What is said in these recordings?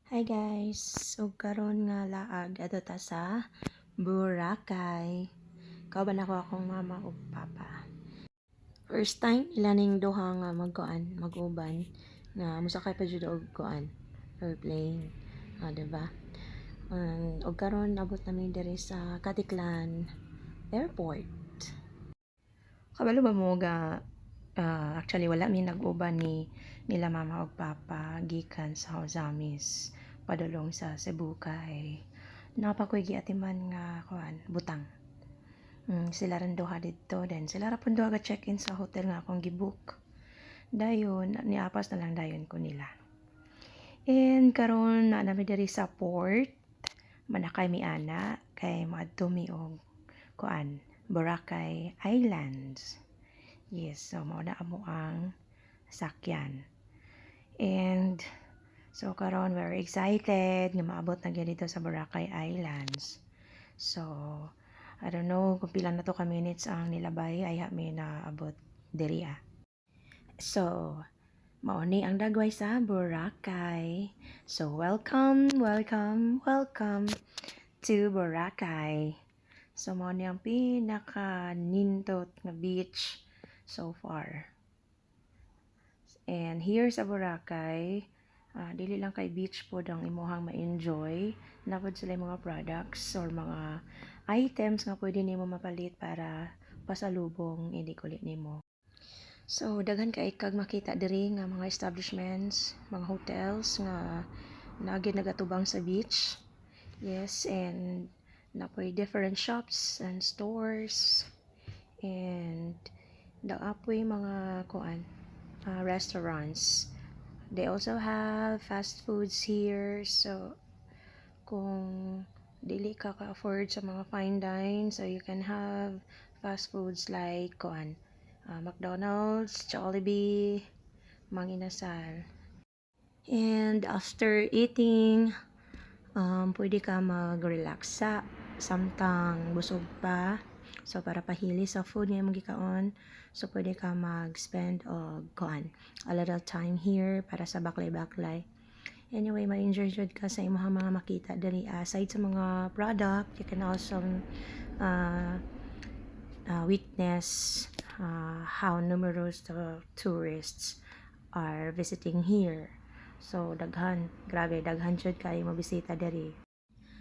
Hi guys, so karon nga laag ato ta sa Boracay. Kauban ako akong mama ug papa. First time nila ning duha nga mag-uban nga musakay pa jud og airplane. Diba? Og karon abot namin diri sa Katiklan Airport. Kabalo ba mo ga actually wala mi nag-uban nila mama ug papa gikan sa Hozamis padulong sa Cebu kay napakoy giatiman nga butang. Sila rin duha dito then sila ra pud duha ga check-in sa hotel nga akong gibook. Dayon niapas na lang dayon ko nila. And karon na nami diri sa port manakay mi ana kay moadto mi og Boracay Islands. Yes, so mao na amo ang sakyan. And so karon we're excited nga maabot na gyud dito sa Boracay Islands. So I don't know kung pila na to ka minutes ang nilabay ay mi na abot diri So mao ni ang dagway sa Boracay. So welcome to Boracay. So mao ni ang pinaka nindot nga beach so far. And here sa Boracay, dili lang kay beach po ang imuhang ma-enjoy. Napod sila mga products or mga items nga pwede nimo mapalit para pasalubong hindi kulit nimo. So daghan kay kag makita diri nga mga establishments, mga hotels nga nagid nagatubang sa beach. Yes, and napoy different shops and stores and daapoy mga restaurants. They also have fast foods here. So, kung dili ka ka-afford sa mga fine dine, so you can have fast foods like McDonald's, Jollibee, Mang Inasal. And after eating, pwede ka mag-relax sa samtang busog pa. So, para pahili sa food nga imong gikaon, so pwede ka mag-spend og a little time here para sa baklay-baklay. Anyway, ma-enjoy jud ka sa imong mga makita diri. Aside sa mga product, you can also witness how numerous the tourists are visiting here. So, grabe, daghan jud kayo mabisita diri.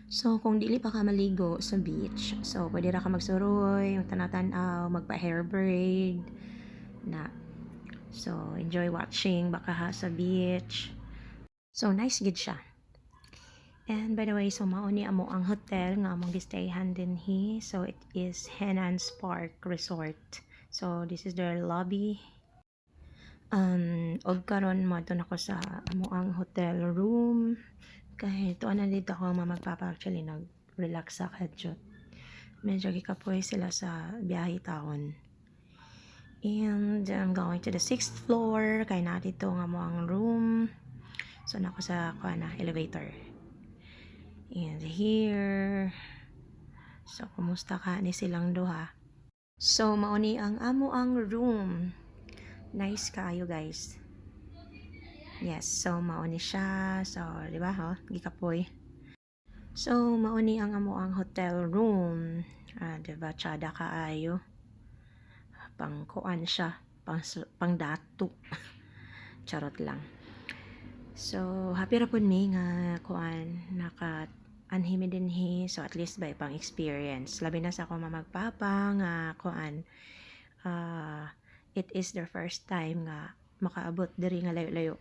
So, kung dili pa ka maligo sa beach, so pwede ra ka magsuroy, magtanatan-aw, magpa-hair braid, na. So, enjoy watching baka ha sa beach. So, nice gid siya. And by the way, so mao ni amo ang hotel nga among gistayhan dinhi. So, it is Henan's Park Resort. So, this is their lobby. Og karon mo na ko sa amo ang hotel room. Kahit tuwa na dito ako magpapa actually nag-relax sa kadjot. Medyo gikapoy sila sa biyahe taon. And I'm going to the 6th floor. Kaya na dito nga mo ang room. So nako sa elevator. And here. So kumusta ka ni silang duha? So mauni ang amo ang room. Nice kayo guys. Yes, so mauni siya. So, di ba gikapoy. So, mauni ang amo ang hotel room. Di ba, tsada kaayo. Pangkuan siya, pang dato. Charot lang. So, happy ra pud mi nga anhimi dinhi. So, at least by pang experience. Labi na sa ako magpapa nga it is their first time nga makaabot diri nga layo-layo.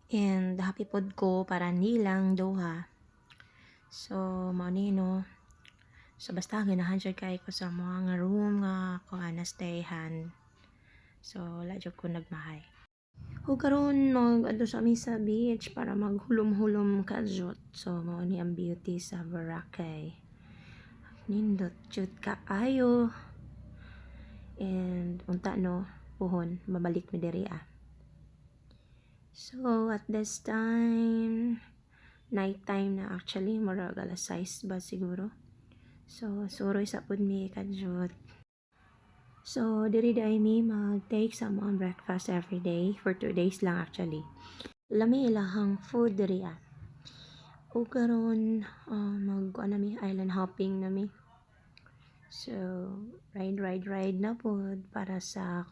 And happy pod ko para nilang duha. So, maunino. So, basta ganahan siya kay ko sa mga room nga stayhan. So, wala jud ko nagmahay. O karon mag-adto sa amin sa beach para maghulom-hulom kadjot. So, mao ni ang beauty sa Boracay. Nindot jud kaayo. And unta puhon mabalik mi diri So, at this time, night time na actually, murag alas 6 ba siguro. So, suroy sa pud mi kadjot. So, diri day mi mag-take sa mga breakfast every day for 2 days lang actually. Lami ilahang food diri O karon nami island hopping nami. So ride na pod para sa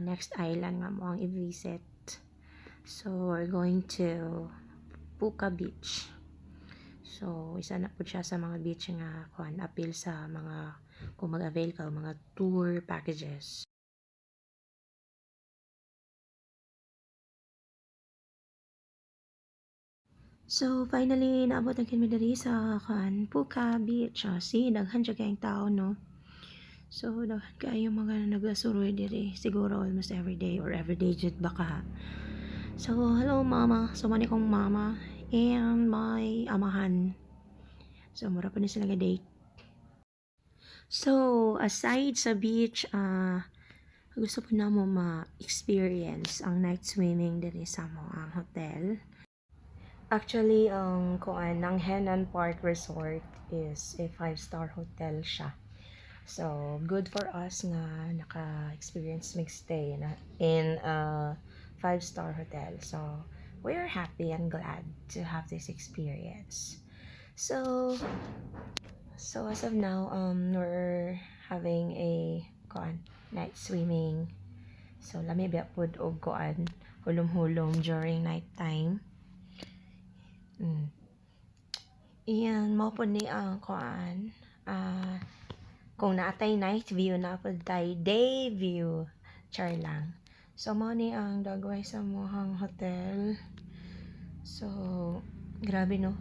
next island nga mo ang i-visit. So we're going to Puka Beach. So isa na po siya sa mga beach nga appeal sa mga kung mag-avail ka og mga tour packages. So finally naabot na kami diri sa Puka Beach. See, daghan siya kayong tao, no? So daghan kayo mga nagasuroy diri, siguro almost every day or everyday jud baka. So hello mama, so mani kong mama and my amahan. So mura pa ni sila nga date. So aside sa beach, gusto po na mo ma-experience ang night swimming diri sa mo ang hotel. Actually, ang ng Henan Park Resort is a 5-star hotel siya. So, good for us nga naka-experience stay in a 5-star hotel. So, we're happy and glad to have this experience. So as of now, we're having a night swimming. So, lami biya pod og hulom-hulom during night time. Iyan mo po ni ang kung naatay night view na po tay day view char lang. So mo ni ang dagway sa mohang hotel. So grabe no,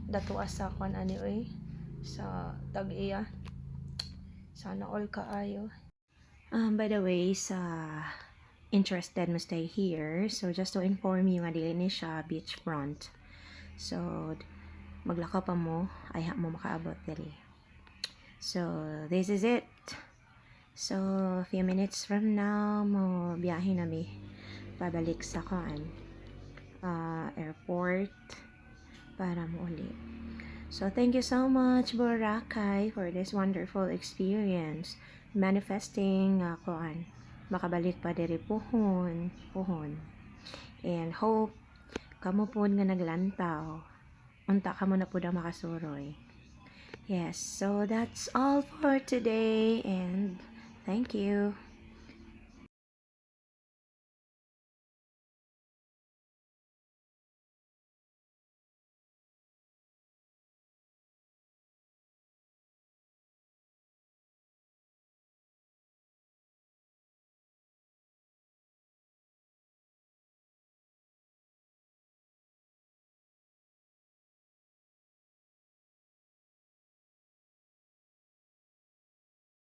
dato asa ani oy sa tag-iya. Sana all kaayo. By the way, sa interested mo stay here, so just to inform you nga dili ni siya beachfront. So maglakaw pa mo ay mo makaabot diri. So this is it. So a few minutes from now mo biyahe na mi pabalik sa airport para mo uli. So thank you so much Boracay for this wonderful experience manifesting makabalik pa diri puhon and hope kamo pod nga naglantaw unta ka mo na po ang makasuroy. Yes, so that's all for today and thank you.